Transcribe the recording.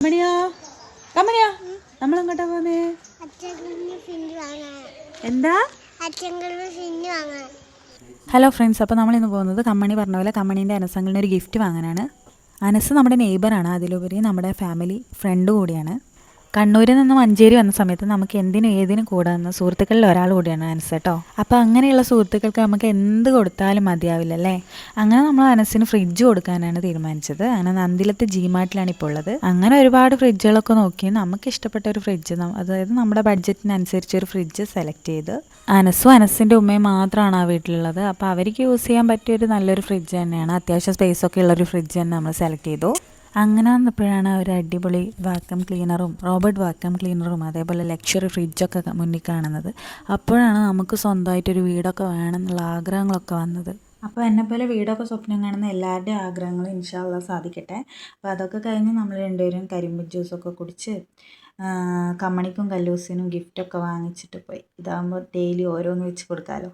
കമ്മണിയോ കമ്മണിയോ നമ്മളെങ്ങോട്ടാ പോന്നേ? എന്താ? Hello friends, അപ്പോൾ നമ്മളിന്ന് പോകുന്നത് കമ്മണി പറഞ്ഞ പോലെ കമ്മണീൻ്റെ അനസങ്ങളിന് ഒരു ഗിഫ്റ്റ് വാങ്ങാനാണ്. അനസ് നമ്മുടെ നെയ്ബറാണ്, അതിലുപരി നമ്മുടെ ഫാമിലി ഫ്രണ്ട് കൂടിയാണ്. കണ്ണൂരിൽ നിന്ന് മഞ്ചേരി വന്ന സമയത്ത് നമുക്ക് എന്തിനും ഏതിനും കൂടാവുന്ന സുഹൃത്തുക്കളിൽ ഒരാൾ കൂടിയാണ് അനസ് കേട്ടോ. അപ്പോൾ അങ്ങനെയുള്ള സുഹൃത്തുക്കൾക്ക് നമുക്ക് എന്ത് കൊടുത്താലും മതിയാവില്ലല്ലേ. അങ്ങനെ നമ്മൾ അനസിന് ഫ്രിഡ്ജ് കൊടുക്കാനാണ് തീരുമാനിച്ചത്. അങ്ങനെ നന്ദിലത്ത് ജിമാർട്ടിലാണ് ഇപ്പോൾ ഉള്ളത്. അങ്ങനെ ഒരുപാട് ഫ്രിഡ്ജുകളൊക്കെ നോക്കി നമുക്ക് ഇഷ്ടപ്പെട്ട ഒരു ഫ്രിഡ്ജ്, അതായത് നമ്മുടെ ബഡ്ജറ്റിനനുസരിച്ച് ഒരു ഫ്രിഡ്ജ് സെലക്ട് ചെയ്ത് അനസും അനസിൻ്റെ ഉമ്മയും മാത്രമാണ് ആ വീട്ടിലുള്ളത്. അപ്പോൾ അവർക്ക് യൂസ് ചെയ്യാൻ പറ്റിയൊരു നല്ലൊരു ഫ്രിഡ്ജ് തന്നെയാണ്, അത്യാവശ്യം സ്പേസൊക്കെ ഉള്ളൊരു ഫ്രിഡ്ജ് തന്നെ നമ്മൾ സെലക്ട് ചെയ്തു. അങ്ങനെ വന്നപ്പോഴാണ് ഒരു അടിപൊളി വാക്യൂം ക്ലീനറും റോബോട്ട് വാക്യൂം ക്ലീനറും അതേപോലെ ലക്ഷറി ഫ്രിഡ്ജൊക്കെ മുന്നിൽ കാണുന്നത്. അപ്പോഴാണ് നമുക്ക് സ്വന്തമായിട്ടൊരു വീടൊക്കെ വേണമെന്നുള്ള ആഗ്രഹങ്ങളൊക്കെ വന്നത്. അപ്പോൾ എന്നെപ്പോലെ വീടൊക്കെ സ്വപ്നം കാണുന്ന എല്ലാവരുടെയും ആഗ്രഹങ്ങളും ഇൻഷാ അള്ളാ സാധിക്കട്ടെ. അപ്പോൾ അതൊക്കെ കഴിഞ്ഞ് നമ്മൾ രണ്ടുപേരും കരിമ്പ് ജ്യൂസൊക്കെ കുടിച്ച് കമ്മണിക്കും കല്ലൂസിനും ഗിഫ്റ്റൊക്കെ വാങ്ങിച്ചിട്ട് പോയി. ഇതാകുമ്പോൾ ഡെയിലി ഓരോന്ന് വെച്ച് കൊടുക്കാമല്ലോ.